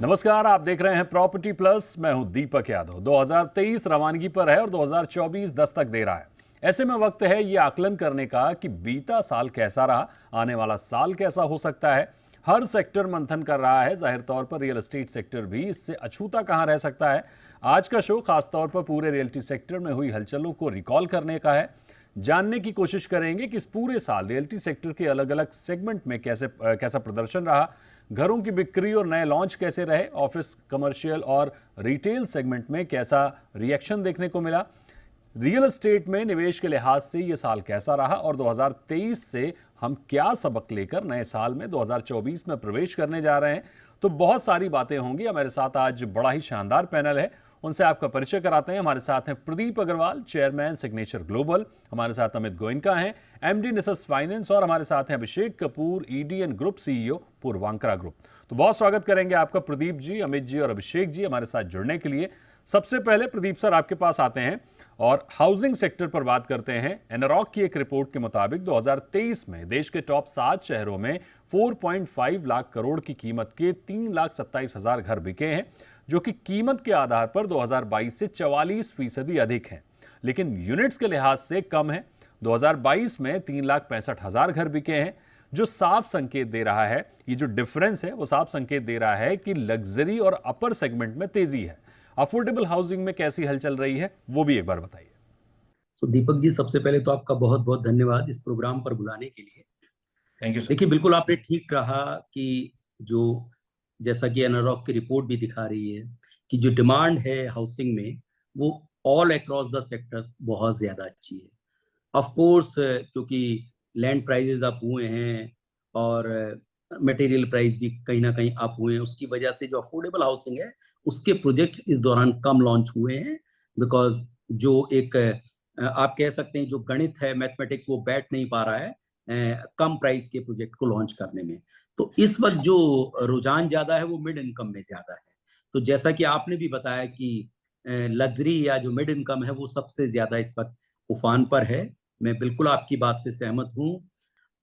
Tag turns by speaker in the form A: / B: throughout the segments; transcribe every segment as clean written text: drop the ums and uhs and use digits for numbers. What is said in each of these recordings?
A: नमस्कार, आप देख रहे हैं प्रॉपर्टी प्लस। मैं हूं दीपक यादव। 2023 रवानगी पर है और 2024 दस्तक दे रहा है। ऐसे में वक्त है ये आकलन करने का कि बीता साल कैसा रहा, आने वाला साल कैसा हो सकता है। हर सेक्टर मंथन कर रहा है। जाहिर तौर पर रियल एस्टेट सेक्टर भी इससे अछूता कहां रह सकता है। आज का शो खासतौर पर पूरे रियल्टी सेक्टर में हुई हलचलों को रिकॉल करने का है। जानने की कोशिश करेंगे कि इस पूरे साल रियल्टी सेक्टर के अलग अलग सेगमेंट में कैसा प्रदर्शन रहा, घरों की बिक्री और नए लॉन्च कैसे रहे, ऑफिस, कमर्शियल और रिटेल सेगमेंट में कैसा रिएक्शन देखने को मिला, रियल एस्टेट में निवेश के लिहाज से यह साल कैसा रहा और 2023 से हम क्या सबक लेकर नए साल में 2024 में प्रवेश करने जा रहे हैं। तो बहुत सारी बातें होंगी। हमारे साथ आज बड़ा ही शानदार पैनल है, उनसे आपका परिचय कराते हैं। हमारे साथ हैं Pradeep Agarwal, chairman Signature Global. हमारे साथ अमित गोयनका हैं, एमडी निसस फाइनेंस। और हमारे साथ हैं Abhishek Kapoor, EDN group CEO, Puravankara group. तो बहुत स्वागत करेंगे आपका प्रदीप जी, अमित जी और अभिषेक जी हमारे साथ जुड़ने के लिए। सबसे पहले प्रदीप सर आपके पास आते हैं और हाउसिंग सेक्टर पर बात करते हैं। एनरॉक की एक रिपोर्ट के मुताबिक 2023 में देश के टॉप 7 शहरों में 4.5 लाख करोड़ की कीमत के 3,27,000 घर बिके हैं, जो कि कीमत के आधार पर 2022 से 44% अधिक हैं, लेकिन यूनिट्स के लिहाज से कम है। 2022 में 3,65,000 घर बिके हैं, जो साफ संकेत दे रहा है, ये जो डिफरेंस है वो साफ संकेत दे रहा है कि लग्जरी और अपर सेगमेंट में तेजी है। अफोर्डेबल हाउसिंग में कैसी हलचल रही है, वो भी एक बार बताइए।
B: दीपक जी, सबसे पहले तो आपका बहुत बहुत धन्यवाद इस प्रोग्राम पर बुलाने के लिए।
C: Thank you sir.
B: देखिए, बिल्कुल आपने ठीक कहा कि जैसा कि एनरॉक की रिपोर्ट भी दिखा रही है कि जो डिमांड है हाउसिंग में वो ऑल अक्रॉस द सेक्टर्स बहुत ज्यादा अच्छी है। ऑफ कोर्स क्योंकि लैंड प्राइसेस अप हुए हैं और मटेरियल प्राइस भी कहीं ना कहीं अप हुए हैं, उसकी वजह से जो अफोर्डेबल हाउसिंग है उसके प्रोजेक्ट इस दौरान कम लॉन्च हुए हैं। बिकॉज जो एक आप कह सकते हैं जो गणित है, मैथमेटिक्स, वो बैठ नहीं पा रहा है कम प्राइस के प्रोजेक्ट को लॉन्च करने में। तो इस वक्त जो रुझान ज्यादा है वो मिड इनकम में ज्यादा है। तो जैसा कि आपने भी बताया कि लग्जरी या जो मिड इनकम है वो सबसे ज्यादा इस वक्त उफान पर है। मैं बिल्कुल आपकी बात से सहमत हूं।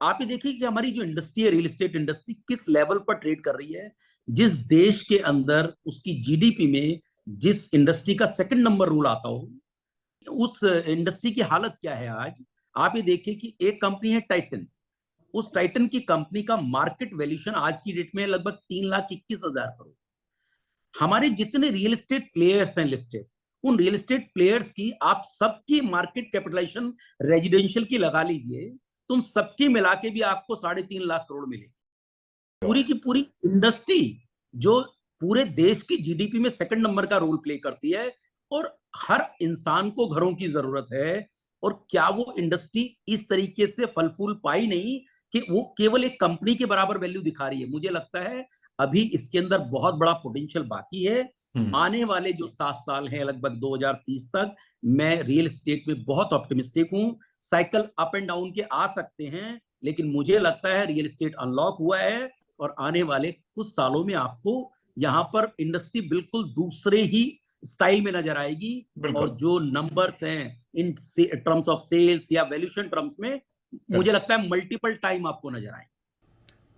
B: आप ये देखिए कि हमारी जो इंडस्ट्री है, रियल एस्टेट इंडस्ट्री किस लेवल पर ट्रेड कर रही है। जिस देश के अंदर उसकी जीडीपी में जिस इंडस्ट्री का सेकंड नंबर रूल आता हो, उस इंडस्ट्री की हालत क्या है आज। आप ये देखिए कि एक कंपनी है टाइटन। उस टाइटन की कंपनी का मार्केट वैल्यूएशन आज की डेट में लगभग 3,21,000 करोड़। हमारे जितने रियल एस्टेट प्लेयर्स हैं लिस्टेड, उन रियल एस्टेट प्लेयर्स की आप सबकी मार्केट कैपिटलाइजेशन रेजिडेंशियल की लगा लीजिए, तो उन सबकी मिला के भी आपको 3.5 लाख करोड़ मिले। पूरी की पूरी इंडस्ट्री जो पूरे देश की जीडीपी में सेकंड नंबर का रोल प्ले करती है, और हर इंसान को घरों की जरूरत है। और क्या वो इंडस्ट्री इस तरीके से फल फूल पाई नहीं कि वो केवल एक कंपनी के बराबर वैल्यू दिखा रही है। मुझे लगता है अभी इसके अंदर बहुत बड़ा पोटेंशियल बाकी है। आने वाले जो 7 साल हैं लगभग 2030 तक, मैं रियल एस्टेट में बहुत ऑप्टिमिस्टिक हूं। साइकिल अप एंड डाउन के आ सकते हैं, लेकिन मुझे लगता है रियल एस्टेट अनलॉक हुआ है और आने वाले कुछ सालों में आपको यहाँ पर इंडस्ट्री बिल्कुल दूसरे ही स्टाइल में नजर आएगी। और जो नंबर्स हैं इन टर्म्स ऑफ सेल्स या वैल्यूएशन टर्म्स में, मुझे लगता है मल्टीपल टाइम आपको नजर आएंगे।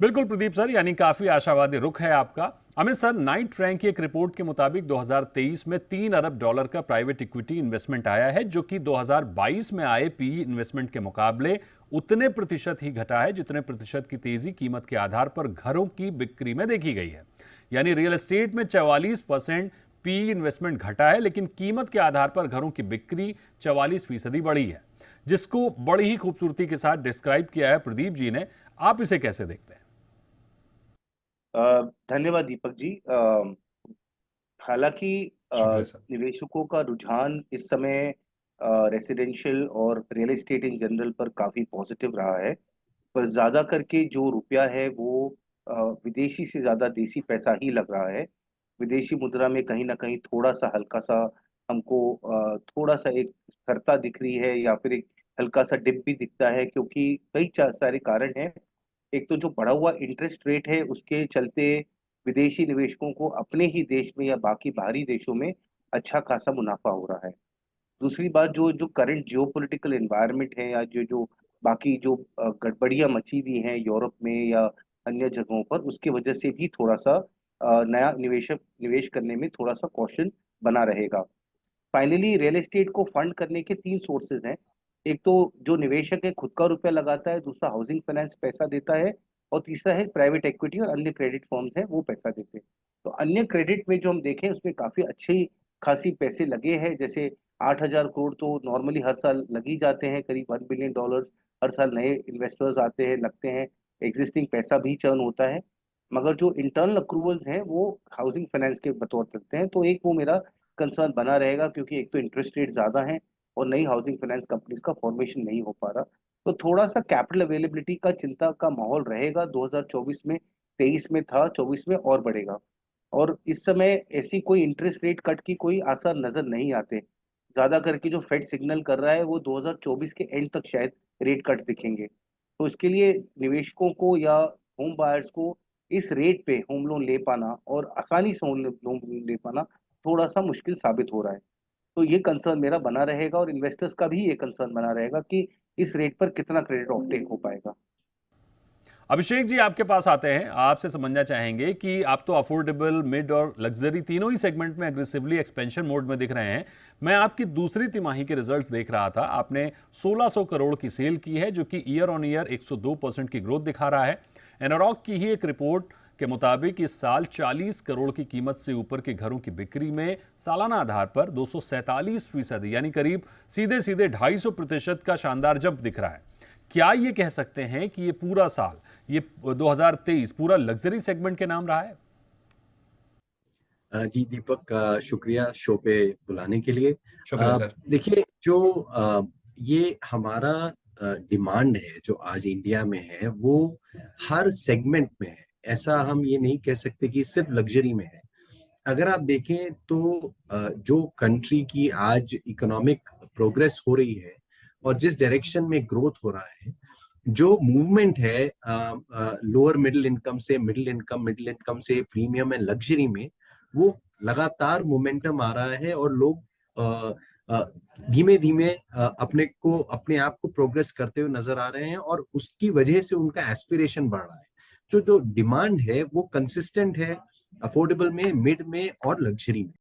A: बिल्कुल प्रदीप सर, यानी काफी आशावादी रुख है आपका। अमित सर, नाइट रैंक की एक रिपोर्ट के मुताबिक 2023 में $3 अरब का प्राइवेट इक्विटी इन्वेस्टमेंट आया है, जो कि 2022 में आए पीई इन्वेस्टमेंट के मुकाबले उतने प्रतिशत ही घटा है जितने प्रतिशत की तेजी कीमत के आधार पर घरों की बिक्री में देखी गई है। यानी रियल एस्टेट में 44% पीई इन्वेस्टमेंट घटा है, लेकिन कीमत के आधार पर घरों की बिक्री 44% बढ़ी है, जिसको बड़ी ही खूबसूरती के साथ डिस्क्राइब किया है प्रदीप जी ने। आप इसे कैसे देखते हैं?
C: धन्यवाद दीपक जी। हालांकि निवेशकों का रुझान इस समय रेसिडेंशियल और रियल एस्टेट इन जनरल पर काफी पॉजिटिव रहा है, पर ज्यादा करके जो रुपया है वो विदेशी से ज्यादा देसी पैसा ही लग रहा है। विदेशी मुद्रा में कहीं ना कहीं थोड़ा सा हल्का सा हमको थोड़ा सा एक स्थिरता दिख रही है, या फिर एक हल्का सा डिप भी दिखता है, क्योंकि कई सारे कारण हैं। एक तो जो बढ़ा हुआ इंटरेस्ट रेट है उसके चलते विदेशी निवेशकों को अपने ही देश में या बाकी बाहरी देशों में अच्छा खासा मुनाफा हो रहा है। दूसरी बात, जो जो करंट जियोपॉलिटिकल एनवायरनमेंट है, या जो जो बाकी जो गड़बड़ियां मची हुई हैं यूरोप में या अन्य जगहों पर, उसकी वजह से भी थोड़ा सा नया निवेश करने में थोड़ा सा कॉशन बना रहेगा। फाइनली रियल एस्टेट को फंड करने के 3 सोर्सेज हैं। एक तो जो निवेशक है खुद का रुपया लगाता है, दूसरा हाउसिंग फाइनेंस पैसा देता है और तीसरा है प्राइवेट इक्विटी और अन्य क्रेडिट फर्म्स हैं वो पैसा देते हैं। तो अन्य क्रेडिट में जो हम देखें उसमें काफी अच्छी खासी पैसे लगे हैं, जैसे 8,000 करोड़ तो नॉर्मली हर साल लग ही जाते हैं, करीब $1 बिलियन हर साल नए इन्वेस्टर्स आते हैं, लगते हैं, एग्जिस्टिंग पैसा भी चर्न होता है। मगर जो इंटरनल अक्रूवल्स हैं वो हाउसिंग फाइनेंस के बतौर चलते हैं, तो एक वो मेरा कंसर्न बना रहेगा, क्योंकि एक तो इंटरेस्ट रेट ज्यादा है और नई हाउसिंग फाइनेंस कंपनीज का फॉर्मेशन नहीं हो पा रहा। तो थोड़ा सा कैपिटल अवेलेबिलिटी का चिंता का माहौल रहेगा 2024 में, 23 में था, 24 में और बढ़ेगा। और इस समय ऐसी कोई इंटरेस्ट रेट कट की कोई आसार नजर नहीं आते। ज्यादा करके जो फेड सिग्नल कर रहा है वो 2024 के एंड तक शायद रेट कट दिखेंगे। तो इसके लिए निवेशकों को या होम बायर्स को इस रेट पे होम लोन ले पाना और आसानी से होम लोन ले पाना थोड़ा सा मुश्किल साबित हो रहा है। तो ये कंसर्न मेरा बना रहेगा और इन्वेस्टर्स का भी ये कंसर्न बना रहेगा कि इस रेट पर कितना क्रेडिट ऑफटेक हो पाएगा।
A: अभिषेक जी, आपके पास आते हैं, आपसे समझना चाहेंगे कि आप तो अफोर्डेबल, मिड और लग्जरी तीनों ही सेगमेंट में एग्रेसिवली एक्सपेंशन मोड में दिख रहे हैं। मैं आपकी दूसरी तिमाही के रिजल्ट्स देख रहा था, आपने 1600 करोड़ की सेल की है, जो कि ईयर ऑन ईयर 102% की ग्रोथ दिखा रहा है। एनारॉक की ही एक रिपोर्ट के मुताबिक इस साल 40 करोड़ की कीमत से ऊपर के घरों की बिक्री में सालाना आधार पर 247% यानी करीब सीधे सीधे 250% का शानदार जंप दिख रहा है। क्या ये कह सकते हैं कि ये पूरा साल, ये 2023 पूरा लग्जरी सेगमेंट के नाम रहा है?
D: जी दीपक, शुक्रिया शो पे बुलाने के लिए।
E: शुक्रिया सर।
D: देखिए, जो ये हमारा डिमांड है जो आज इंडिया में है, वो हर सेगमेंट में है। ऐसा हम ये नहीं कह सकते कि सिर्फ लग्जरी में है। अगर आप देखें तो जो कंट्री की आज इकोनॉमिक प्रोग्रेस हो रही है और जिस डायरेक्शन में ग्रोथ हो रहा है, जो मूवमेंट है लोअर मिडिल इनकम से मिडिल इनकम से प्रीमियम एंड लग्जरी में, वो लगातार मोमेंटम आ रहा है और लोग धीमे धीमे अपने आप को प्रोग्रेस करते हुए नजर आ रहे हैं और उसकी वजह से उनका एस्पिरेशन बढ़ रहा है। जो डिमांड है वो कंसिस्टेंट है, अफोर्डेबल में, मिड में और लग्जरी में।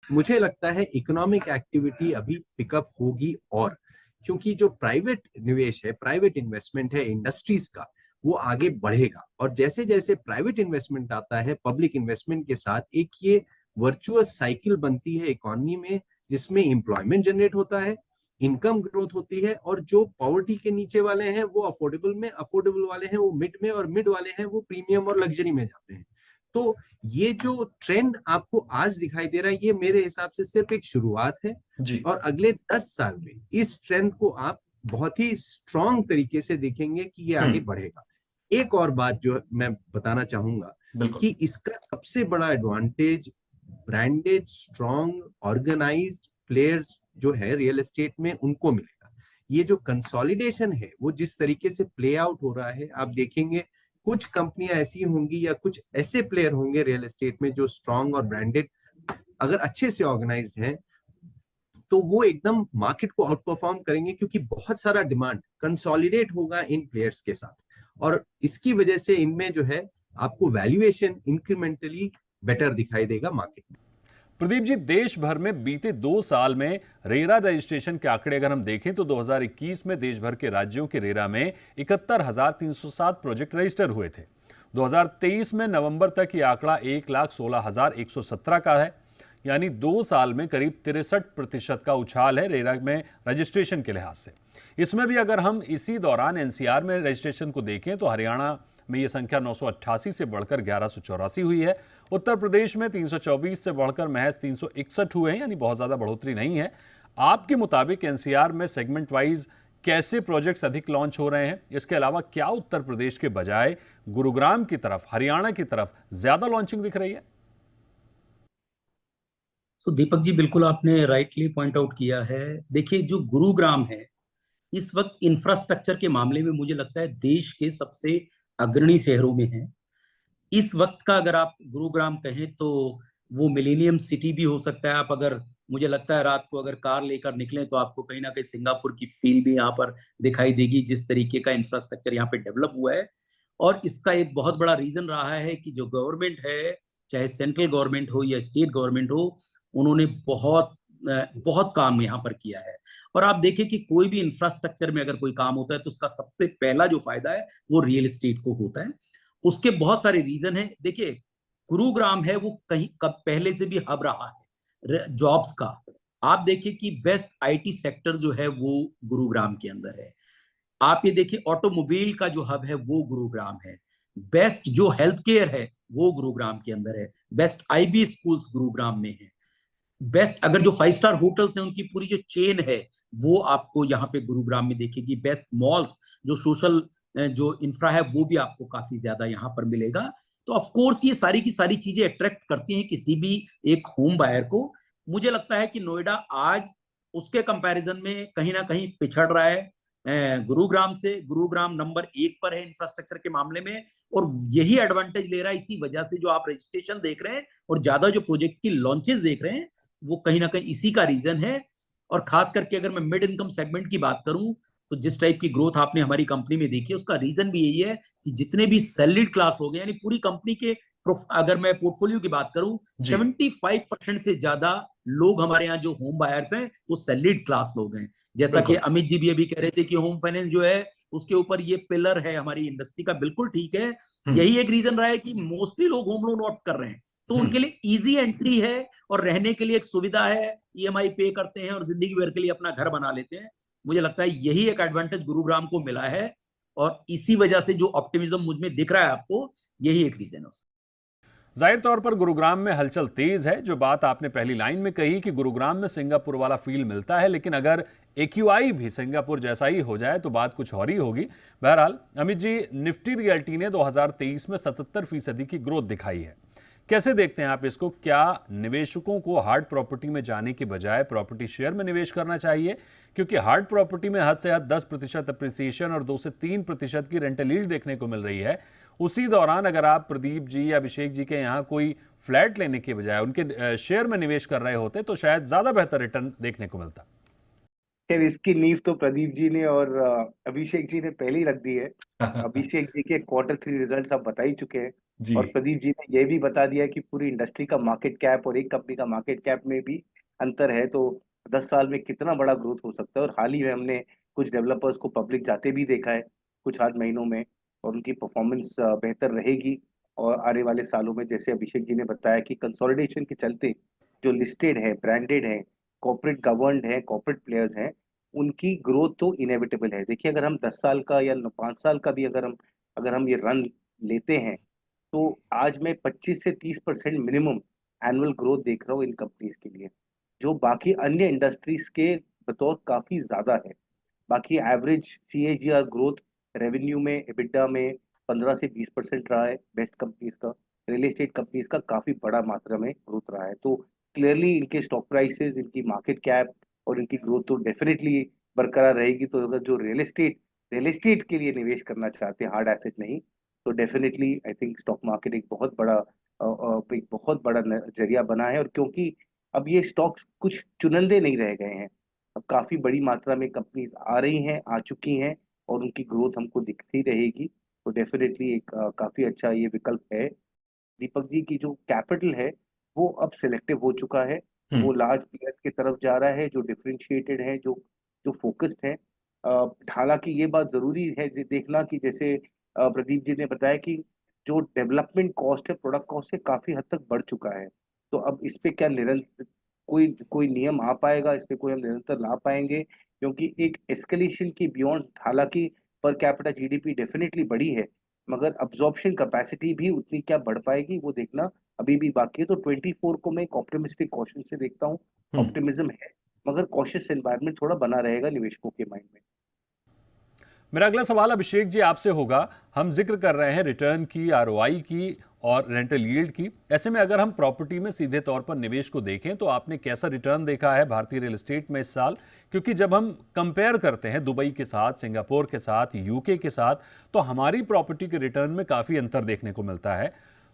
D: मुझे लगता है इकोनॉमिक एक्टिविटी अभी पिकअप होगी, और क्योंकि जो प्राइवेट निवेश है, प्राइवेट इन्वेस्टमेंट है इंडस्ट्रीज का, वो आगे बढ़ेगा। और जैसे जैसे प्राइवेट इन्वेस्टमेंट आता है पब्लिक इन्वेस्टमेंट के साथ, एक ये वर्चुअस साइकिल बनती है इकोनॉमी में, जिसमें एम्प्लॉयमेंट जनरेट होता है, इनकम ग्रोथ होती है, और जो पॉवर्टी के नीचे वाले हैं वो अफोर्डेबल में, अफोर्डेबल वाले हैं वो मिड में, और मिड वाले हैं वो प्रीमियम और लग्जरी में जाते हैं। तो ये जो ट्रेंड आपको आज दिखाई दे रहा है, ये मेरे हिसाब से सिर्फ एक शुरुआत है
E: जी।
D: और अगले 10 साल में इस ट्रेंड को आप बहुत ही स्ट्रॉन्ग तरीके से देखेंगे कि ये आगे बढ़ेगा। एक और बात जो मैं बताना चाहूंगा कि इसका सबसे बड़ा advantage branded, strong, organised players जो है रियल एस्टेट में, उनको मिलेगा। ये जो कंसोलिडेशन है वो जिस तरीके से प्ले आउट हो रहा है, आप देखेंगे कुछ कंपनियां ऐसी होंगी या कुछ ऐसे प्लेयर होंगे रियल एस्टेट में जो स्ट्रॉन्ग और ब्रांडेड, अगर अच्छे से ऑर्गेनाइज्ड हैं, तो वो एकदम मार्केट को आउट परफॉर्म करेंगे, क्योंकि बहुत सारा डिमांड कंसोलिडेट होगा इन प्लेयर्स के साथ, और इसकी वजह से इनमें जो है आपको वैल्यूएशन इंक्रीमेंटली बेटर दिखाई देगा मार्केट में।
A: प्रदीप जी, देश भर में बीते 2 साल में रेरा रजिस्ट्रेशन के आंकड़े अगर हम देखें तो 2021 में देश भर के राज्यों के रेरा में 71,307 प्रोजेक्ट रजिस्टर हुए थे। 2023 में नवंबर तक ये आंकड़ा 1,16,117 का है, यानी 2 साल में करीब 63% का उछाल है रेरा में रजिस्ट्रेशन के लिहाज से। इसमें भी अगर हम इसी दौरान एनसीआर में रजिस्ट्रेशन को देखें तो हरियाणा में ये संख्या 988 से बढ़कर 1184 हुई है। उत्तर प्रदेश में 324 से बढ़कर महज 361 हुए हैं, यानी बहुत ज्यादा बढ़ोतरी नहीं है। आपके मुताबिक एनसीआर में सेगमेंट वाइज कैसे प्रोजेक्ट्स अधिक लॉन्च हो रहे हैं? इसके अलावा क्या उत्तर प्रदेश के बजाय गुरुग्राम की तरफ, हरियाणा की तरफ ज्यादा लॉन्चिंग दिख रही है?
B: तो दीपक जी, बिल्कुल आपने राइटली पॉइंट आउट किया है। देखिए, जो गुरुग्राम है इस वक्त इंफ्रास्ट्रक्चर के मामले में मुझे लगता है देश के सबसे अग्रणी शहरों में है। इस वक्त का अगर आप गुरुग्राम कहें तो वो मिलेनियम सिटी भी हो सकता है। आप अगर, मुझे लगता है रात को अगर कार लेकर निकलें तो आपको कहीं ना कहीं सिंगापुर की फील भी यहाँ पर दिखाई देगी, जिस तरीके का इंफ्रास्ट्रक्चर यहाँ पे डेवलप हुआ है। और इसका एक बहुत बड़ा रीजन रहा है कि जो गवर्नमेंट है चाहे सेंट्रल गवर्नमेंट हो या स्टेट गवर्नमेंट हो, उन्होंने बहुत काम यहाँ पर किया है। और आप देखिए कि कोई भी इंफ्रास्ट्रक्चर में अगर कोई काम होता है तो उसका सबसे पहला जो फायदा है वो रियल एस्टेट को होता है। उसके बहुत सारे रीजन है। देखिए, गुरुग्राम है वो कहीं कब पहले से भी हब रहा है जॉब्स का। आप देखिए कि बेस्ट आईटी सेक्टर जो है वो गुरुग्राम के अंदर है। आप ये देखिए, ऑटोमोबाइल का जो हब है वो गुरुग्राम है। बेस्ट जो हेल्थ केयर है वो गुरुग्राम के अंदर है। बेस्ट आईबी स्कूल्स गुरुग्राम में है। बेस्ट अगर जो 5 स्टार होटल्स हैं उनकी पूरी जो चेन है वो आपको यहाँ पे गुरुग्राम में देखेगी। बेस्ट मॉल्स, जो सोशल जो इंफ्रा है वो भी आपको काफी ज्यादा यहाँ पर मिलेगा। तो ऑफ कोर्स ये सारी की सारी चीजें अट्रैक्ट करती हैं किसी भी एक होम बायर को। मुझे लगता है कि नोएडा आज उसके कंपैरिजन में कहीं ना कहीं पिछड़ रहा है गुरुग्राम से। गुरुग्राम नंबर 1 पर है इंफ्रास्ट्रक्चर के मामले में, और यही एडवांटेज ले रहा है। इसी वजह से जो आप रजिस्ट्रेशन देख रहे हैं और ज्यादा जो प्रोजेक्ट की लॉन्चेस देख रहे हैं वो कहीं ना कहीं इसी का रीजन है। और खास करके अगर मैं मिड इनकम सेगमेंट की बात करूं तो जिस टाइप की ग्रोथ आपने हमारी कंपनी में देखी है उसका रीजन भी यही है कि जितने भी सैलरीड क्लास लोग हैं, यानी पूरी कंपनी के अगर मैं पोर्टफोलियो की बात करूं, 75% से ज्यादा लोग हमारे यहाँ जो होम बायर्स हैं वो सैलरीड क्लास लोग हैं। जैसा कि अमित जी भी अभी कह रहे थे कि होम फाइनेंस जो है उसके ऊपर ये पिलर है हमारी इंडस्ट्री का, बिल्कुल ठीक है। यही एक रीजन रहा है कि मोस्टली लोग होम लोन ऑप्ट कर रहे हैं, तो उनके लिए इजी एंट्री है और रहने के लिए एक सुविधा है। ईएमआई पे करते हैं और जिंदगी भर के लिए अपना घर बना लेते हैं। मुझे लगता है यही एक एडवांटेज गुरुग्राम को मिला है, और इसी वजह से जो ऑप्टिमिज्म मुझ में दिख रहा है आपको, यही एक रीजन है उसका।
A: जाहिर तौर पर गुरुग्राम में हलचल तेज है। जो बात आपने पहली लाइन में कही कि गुरुग्राम में सिंगापुर वाला फील मिलता है, लेकिन अगर एक्यूआई भी सिंगापुर जैसा ही हो जाए तो बात कुछ और ही होगी। बहरहाल अमित जी, निफ्टी रियल्टी ने 2023 में 77% की ग्रोथ दिखाई है। कैसे देखते हैं आप इसको? क्या निवेशकों को हार्ड प्रॉपर्टी में जाने के बजाय प्रॉपर्टी शेयर में निवेश करना चाहिए? क्योंकि हार्ड प्रॉपर्टी में हद से हद 10% अप्रिसिएशन और 2 से 3% की रेंटल यील्ड देखने को मिल रही है। उसी दौरान अगर आप प्रदीप जी या अभिषेक जी के यहाँ कोई फ्लैट लेने के बजाय उनके शेयर में निवेश कर रहे होते तो शायद ज्यादा बेहतर रिटर्न देखने को मिलता।
C: खैर, इसकी नींव तो प्रदीप जी ने और अभिषेक जी ने पहले ही रख दी है। अभिषेक जी के Q3 रिजल्ट्स आप बता ही चुके हैं, और प्रदीप जी ने यह भी बता दिया कि पूरी इंडस्ट्री का मार्केट कैप और एक कंपनी का मार्केट कैप में भी अंतर है। तो 10 साल में कितना बड़ा ग्रोथ हो सकता है। और हाल ही में हमने कुछ डेवलपर्स को पब्लिक जाते भी देखा है कुछ आध महीनों में, और उनकी परफॉर्मेंस बेहतर रहेगी। और आने वाले सालों में, जैसे अभिषेक जी ने बताया, कि कंसोलिडेशन के चलते जो लिस्टेड है, ब्रांडेड है, कॉर्पोरेट गवर्नड है, कॉर्पोरेट प्लेयर्स हैं, उनकी ग्रोथ तो इनेविटेबल है। देखिए, अगर हम 10 साल का या 5 साल का भी अगर हम ये रन लेते हैं, तो आज मैं 25 से 30% मिनिमम एनुअल ग्रोथ देख रहा हूँ इन कंपनीज के लिए, जो बाकी अन्य इंडस्ट्रीज के बतौर काफी ज्यादा है। बाकी एवरेज CAGR ग्रोथ रेवेन्यू में, EBITDA में 15 से 20% रहा है बेस्ट कंपनीज का। रियल एस्टेट कंपनीज का काफी बड़ा मात्रा में ग्रोथ रहा है। तो क्लियरली इनके स्टॉक प्राइसेस, इनकी मार्केट कैप और इनकी ग्रोथ तो डेफिनेटली बरकरार रहेगी। तो अगर जो रियल एस्टेट के लिए निवेश करना चाहते हैं, हार्ड एसेट नहीं, तो definitely I think stock market एक बहुत बड़ा जरिया बना है। और क्योंकि अब ये स्टॉक्स कुछ चुनिंदे नहीं रह गए हैं, अब काफी बड़ी मात्रा में कंपनीज आ रही हैं, आ चुकी हैं, और उनकी ग्रोथ हमको दिखती रहेगी। तो डेफिनेटली एक काफी अच्छा ये विकल्प है। दीपक जी की जो कैपिटल है वो अब सिलेक्टिव हो चुका है। वो लार्ज प्लेयर्स की तरफ जा रहा है, जो डिफरेंशिएटेड है, जो जो फोकस्ड है। हालांकि ये बात जरूरी है देखना कि जैसे प्रदीप जी ने बताया कि जो डेवलपमेंट कॉस्ट है, प्रोडक्ट कॉस्ट से काफी हद तक बढ़ चुका है। तो अब इस पे क्या निरंतर कोई कोई नियम आ पाएगा, इस पे कोई हम निरंतर ला पाएंगे? क्योंकि एक एस्केलेशन की बियॉन्ड, हालांकि पर कैपिटा GDP डेफिनेटली बढ़ी है, मगर अब्जॉर्प्शन कैपेसिटी भी उतनी क्या बढ़ पाएगी वो देखना अभी भी बाकी है। तो 24 को मैं एक ऑप्टिमिस्टिक कॉशन से देखता हूँ। ऑप्टिमिज्म है, मगर कॉशियस एनवायरनमेंट थोड़ा बना रहेगा निवेशकों के माइंड में।
A: मेरा अगला सवाल अभिषेक जी आपसे होगा। हम जिक्र कर रहे हैं रिटर्न की, ROI की और रेंटल यील्ड की। ऐसे में अगर हम प्रॉपर्टी में सीधे तौर पर निवेश को देखें तो आपने कैसा रिटर्न देखा है भारतीय रियल एस्टेट में इस साल? क्योंकि जब हम कंपेयर करते हैं दुबई के साथ, सिंगापुर के साथ, UK के साथ, तो हमारी प्रॉपर्टी के रिटर्न में काफी अंतर देखने को मिलता है।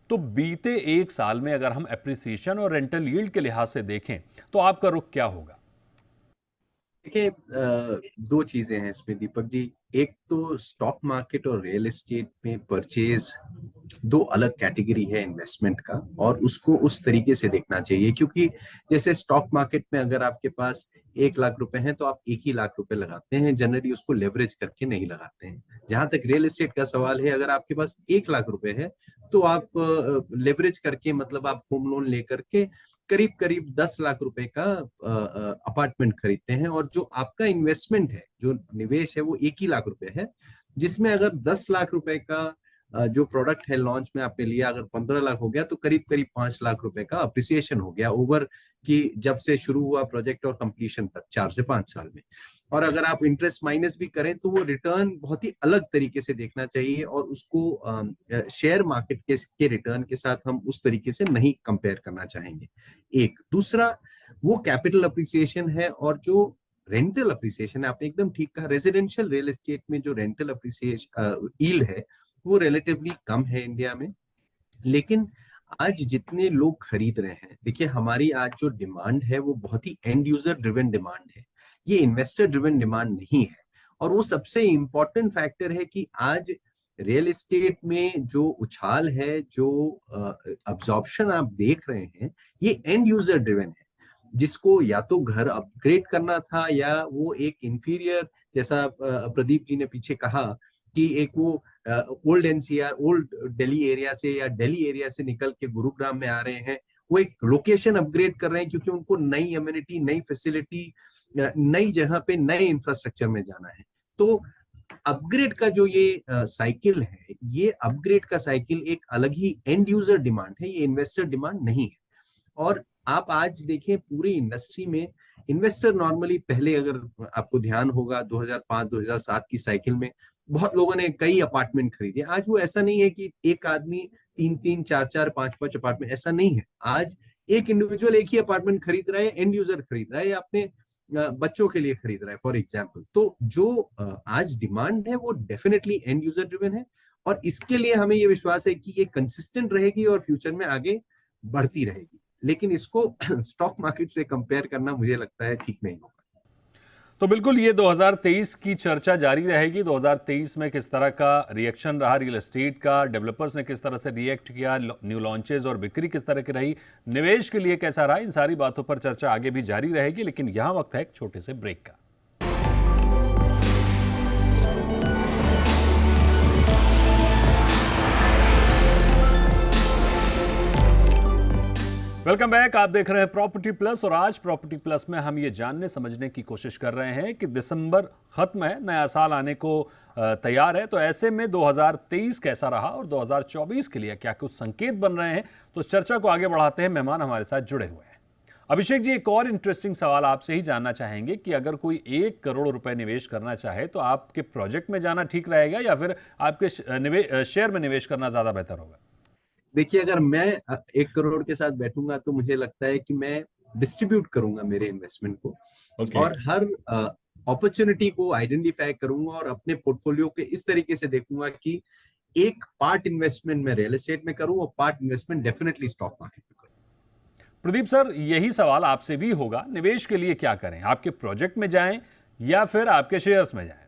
A: तो बीते एक साल में अगर हम एप्रिसिएशन और रेंटल यील्ड के लिहाज से देखें तो आपका रुख क्या होगा?
D: देखिए, दो चीजें हैं इसमें दीपक जी। एक तो स्टॉक मार्केट और रियल एस्टेट में परचेज दो अलग कैटेगरी है इन्वेस्टमेंट का, और उसको उस तरीके से देखना चाहिए। क्योंकि जैसे स्टॉक मार्केट में अगर आपके पास 1 लाख रुपए हैं तो आप 1 ही लाख रुपए लगाते हैं, जनरली उसको लेवरेज करके नहीं लगाते हैं। जहां तक रियल एस्टेट का सवाल है, अगर आपके पास 1 लाख रुपए है तो आप लेवरेज करके, मतलब आप होम लोन लेकर के करीब करीब 10 लाख रुपए का अपार्टमेंट खरीदते हैं। और जो आपका इन्वेस्टमेंट है, जो निवेश है, वो 1 ही लाख रुपए है, जिसमें अगर 10 लाख रुपए का जो प्रोडक्ट है लॉन्च में आपने लिया, अगर 15 लाख हो गया तो करीब करीब 5 लाख रुपए का अप्रिसिएशन हो गया ओवर कि जब से शुरू हुआ प्रोजेक्ट और कंप्लीशन तक 4 से 5 साल में। और अगर आप इंटरेस्ट माइनस भी करें तो वो रिटर्न बहुत ही अलग तरीके से देखना चाहिए, और उसको शेयर मार्केट के रिटर्न के साथ हम उस तरीके से नहीं कंपेयर करना चाहेंगे। एक दूसरा वो कैपिटल अप्रिसिएशन है, और जो रेंटल अप्रिसिएशन है, आपने एकदम ठीक कहा, रेजिडेंशियल रियल एस्टेट में जो रेंटल अप्रिसिएशन यील्ड है वो रिलेटिवली कम है इंडिया में। लेकिन आज जितने लोग खरीद रहे हैं, देखिए हमारी आज जो डिमांड है वो बहुत ही एंड यूजर ड्रिवन डिमांड है, ये इन्वेस्टर ड्रिवन डिमांड नहीं है। और वो सबसे इंपॉर्टेंट फैक्टर है कि आज रियल एस्टेट में जो उछाल है, जो अब्जॉर्प्शन आप देख रहे हैं, ये एंड यूजर ड्रिवन है, जिसको या तो घर अपग्रेड करना था, या वो एक इंफीरियर, जैसा प्रदीप जी ने पीछे कहा कि एक वो old NCR, old Delhi area से या दिल्ली एरिया से निकल के गुरुग्राम में आ रहे हैं, वो एक लोकेशन अपग्रेड कर रहे हैं क्योंकि उनको नई अम्यूनिटी, नई फैसिलिटी, नई जगह पे नए इंफ्रास्ट्रक्चर में जाना है। तो अपग्रेड का जो ये साइकिल है, ये अपग्रेड का साइकिल एक अलग ही एंड यूजर डिमांड है, ये इन्वेस्टर डिमांड नहीं है। और आप आज देखें पूरी इंडस्ट्री में इन्वेस्टर नॉर्मली, पहले अगर आपको ध्यान होगा 2005-2007 की साइकिल में बहुत लोगों ने कई अपार्टमेंट खरीदे। आज वो ऐसा नहीं है कि एक आदमी 3-3, 4-4, 5-5 अपार्टमेंट, ऐसा नहीं है। आज एक इंडिविजुअल एक ही अपार्टमेंट खरीद रहा है, एंड यूजर खरीद रहा है, या अपने बच्चों के लिए खरीद रहा है फॉर एग्जाम्पल। तो जो आज डिमांड है वो डेफिनेटली एंड यूजर ड्रिवन है, और इसके लिए हमें ये विश्वास है कि ये कंसिस्टेंट रहेगी और फ्यूचर में आगे बढ़ती रहेगी। लेकिन इसको स्टॉक मार्केट से कंपेयर करना मुझे लगता है ठीक नहीं होगा।
A: तो बिल्कुल ये 2023 की चर्चा जारी रहेगी। 2023 में किस तरह का रिएक्शन रहा रियल एस्टेट का, डेवलपर्स ने किस तरह से रिएक्ट किया, न्यू लॉन्चेस और बिक्री किस तरह की रही, निवेश के लिए कैसा रहा, इन सारी बातों पर चर्चा आगे भी जारी रहेगी। लेकिन यहां वक्त है एक छोटे से ब्रेक का। वेलकम बैक, आप देख रहे हैं प्रॉपर्टी प्लस, और आज प्रॉपर्टी प्लस में हम ये जानने समझने की कोशिश कर रहे हैं कि दिसंबर खत्म है, नया साल आने को तैयार है, तो ऐसे में 2023 कैसा रहा और 2024 के लिए क्या कुछ संकेत बन रहे हैं। तो चर्चा को आगे बढ़ाते हैं, मेहमान हमारे साथ जुड़े हुए हैं। अभिषेक जी, एक और इंटरेस्टिंग सवाल आपसे ही जानना चाहेंगे कि अगर कोई 1 करोड़ रुपए निवेश करना चाहे तो आपके प्रोजेक्ट में जाना ठीक रहेगा या फिर आपके शेयर में निवेश करना ज्यादा बेहतर होगा?
D: देखिए, अगर मैं 1 करोड़ के साथ बैठूंगा तो मुझे लगता है कि मैं डिस्ट्रीब्यूट करूंगा मेरे इन्वेस्टमेंट को, और हर अपॉर्चुनिटी को आइडेंटिफाई करूंगा और अपने पोर्टफोलियो के इस तरीके से देखूंगा कि एक पार्ट इन्वेस्टमेंट मैं रियल एस्टेट में करूं और part investment definitely stock market में करूं।
A: प्रदीप सर, यही सवाल आपसे भी होगा, निवेश के लिए क्या करें, आपके प्रोजेक्ट में जाएं या फिर आपके शेयर्स में जाएं?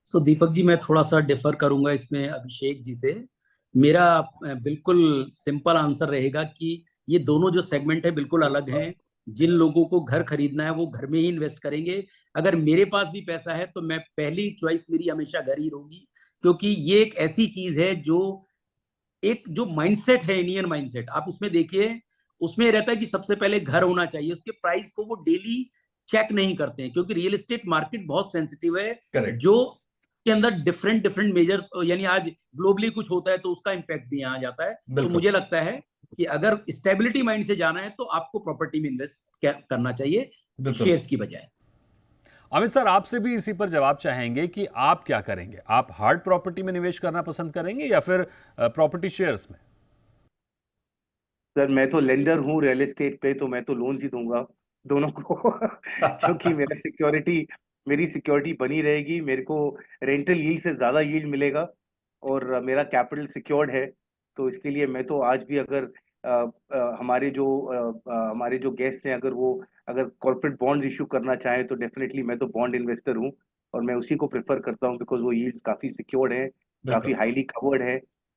B: सो दीपक जी, मैं थोड़ा सा डिफर करूंगा इसमें अभिषेक जी से। मेरा बिल्कुल सिंपल आंसर रहेगा कि ये दोनों जो सेगमेंट है बिल्कुल अलग हैं। जिन लोगों को घर खरीदना है वो घर में ही इन्वेस्ट करेंगे। अगर मेरे पास भी पैसा है तो मैं पहली चॉइस मेरी हमेशा घर ही होगी, क्योंकि ये एक ऐसी चीज है जो एक जो माइंडसेट है, इंडियन माइंडसेट, आप उसमें देखिए, उसमें रहता है कि सबसे पहले घर होना चाहिए। उसके प्राइस को वो डेली चेक नहीं करते हैं, क्योंकि रियल एस्टेट मार्केट बहुत सेंसिटिव है।
A: Correct.
B: जो के अंदर डिफरेंट मेजर्स, यानी आज ग्लोबली कुछ होता है तो उसका इम्पैक्ट भी यहाँ जाता है। तो मुझे लगता है कि अगर स्टेबिलिटी माइंड से जाना है तो आपको प्रॉपर्टी में इन्वेस्ट करना चाहिए शेयर्स की बजाय।
A: अमित सर, आपसे भी इसी पर जवाब चाहेंगे कि आप क्या करेंगे, आप हार्ड प्रॉपर्टी में निवेश करना पसंद करेंगे या फिर प्रॉपर्टी शेयर्स में?
C: सर, मैं तो लेंडर हूँ रियल एस्टेट पे, तो मैं तो लोन ही दूंगा दोनों को क्योंकि मेरी सिक्योरिटी बनी रहेगी। मेरे को रेंटल यील्ड से ज्यादा यील्ड मिलेगा और मेरा कैपिटल सिक्योर्ड है। तो इसके लिए मैं तो आज भी, अगर हमारे जो गेस्ट हैं, अगर कॉर्पोरेट बॉन्ड्स इशू करना चाहें तो डेफिनेटली मैं तो बॉन्ड इन्वेस्टर हूँ और मैं उसी को प्रेफर करता हूँ, बिकॉज वो यील्ड्स काफी सिक्योर्ड है। काफी हाईली कवर्ड है,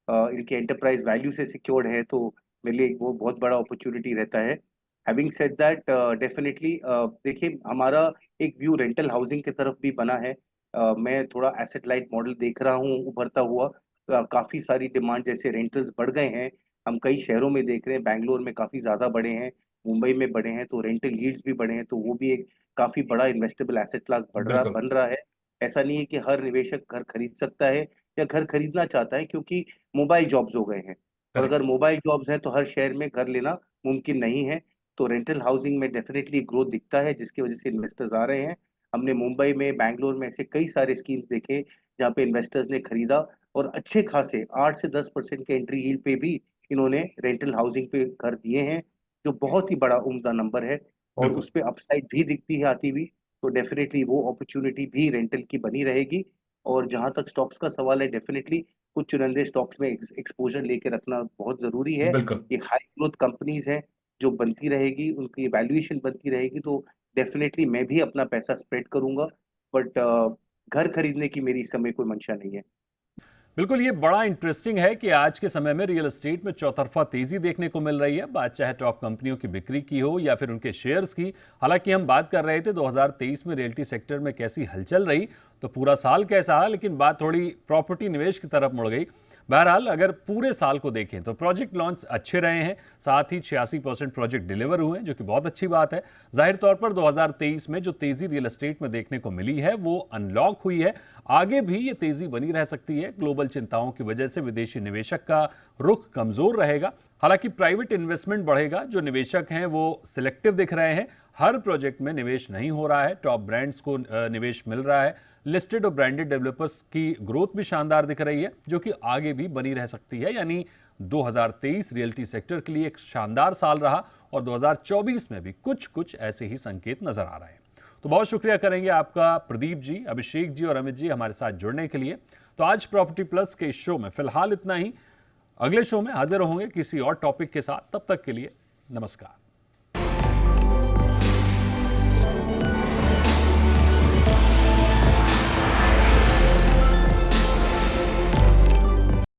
C: इनके एंटरप्राइज वैल्यू से सिक्योर्ड है, तो मेरे लिए वो बहुत बड़ा अपॉर्चुनिटी रहता है। हैविंग सेड दैट, डेफिनेटली देखिए, हमारा एक व्यू रेंटल हाउसिंग की तरफ भी बना है। मैं थोड़ा एसेट लाइट मॉडल देख रहा हूँ उभरता हुआ। काफी सारी डिमांड, जैसे रेंटल्स बढ़ गए हैं, हम कई शहरों में देख रहे हैं, बैंगलोर में काफी ज्यादा बढ़े हैं, मुंबई में बढ़े हैं, तो रेंटल यील्ड्स भी बढ़े हैं, तो वो भी एक काफी बड़ा इन्वेस्टेबल एसेट क्लास
A: बिल्कुल।
C: बन रहा है। ऐसा नहीं है कि हर निवेशक घर खरीद सकता है या घर खरीदना चाहता है, क्योंकि मोबाइल जॉब्स हो गए हैं, और
A: करेक्ट।
C: अगर मोबाइल जॉब्स हैं तो हर शहर में घर लेना मुमकिन नहीं है। तो रेंटल हाउसिंग में डेफिनेटली ग्रोथ दिखता है, जिसकी वजह से इन्वेस्टर्स आ रहे हैं। हमने मुंबई में, बैंगलोर में ऐसे कई सारे स्कीम्स देखे जहाँ पे इन्वेस्टर्स ने खरीदा, और अच्छे खासे 8 से 10% के एंट्री यील्ड पे भी इन्होंने रेंटल हाउसिंग पे घर दिए हैं, जो बहुत ही बड़ा उम्दा नंबर है, और
A: बिल्कुल।
C: उस पे अपसाइड भी दिखती है आती हुई। तो डेफिनेटली वो अपॉर्चुनिटी भी रेंटल की बनी रहेगी। और जहां तक स्टॉक्स का सवाल है, डेफिनेटली कुछ चुनिंदे स्टॉक्स में एक्सपोजर लेके रखना बहुत जरूरी है।
A: बिल्कुल।
C: ये हाई ग्रोथ कंपनीज हैं, जो बनती रहेगी, उनकी वैल्यूएशन बनती रहेगी, तो डेफिनेटली मैं भी अपना पैसा स्प्रेड करूंगा। बट घर खरीदने की मेरी इस समय कोई मंशा नहीं है।
A: बिल्कुल, ये बड़ा इंटरेस्टिंग है कि आज के समय में रियल एस्टेट में चौतरफा तेजी देखने को मिल रही है, बात चाहे टॉप कंपनियों की बिक्री की हो या फिर उनके शेयर्स की। हालांकि हम बात कर रहे थे 2023 में रियल्टी सेक्टर में कैसी हलचल रही, तो पूरा साल कैसा रहा, लेकिन बात थोड़ी प्रॉपर्टी निवेश की तरफ मुड़ गई। बहरहाल, अगर पूरे साल को देखें तो प्रोजेक्ट लॉन्च अच्छे रहे हैं, साथ ही 86% प्रोजेक्ट डिलीवर हुए हैं, जो कि बहुत अच्छी बात है। जाहिर तौर पर 2023 में जो तेजी रियल एस्टेट में देखने को मिली है वो अनलॉक हुई है। आगे भी ये तेजी बनी रह सकती है। ग्लोबल चिंताओं की वजह से विदेशी निवेशक का रुख कमजोर रहेगा। हालांकि प्राइवेट इन्वेस्टमेंट बढ़ेगा। जो निवेशक हैं वो सिलेक्टिव दिख रहे हैं, हर प्रोजेक्ट में निवेश नहीं हो रहा है, टॉप ब्रांड्स को निवेश मिल रहा है। लिस्टेड और ब्रांडेड डेवलपर्स की ग्रोथ भी शानदार दिख रही है, जो कि आगे भी बनी रह सकती है। यानी 2023 रियल्टी सेक्टर के लिए एक शानदार साल रहा, और 2024 में भी कुछ कुछ ऐसे ही संकेत नजर आ रहे हैं। तो बहुत शुक्रिया करेंगे आपका प्रदीप जी, अभिषेक जी और अमित जी हमारे साथ जुड़ने के लिए। तो आज प्रॉपर्टी प्लस के इस शो में फिलहाल इतना ही। अगले शो में हाजिर होंगे किसी और टॉपिक के साथ। तब तक के लिए नमस्कार।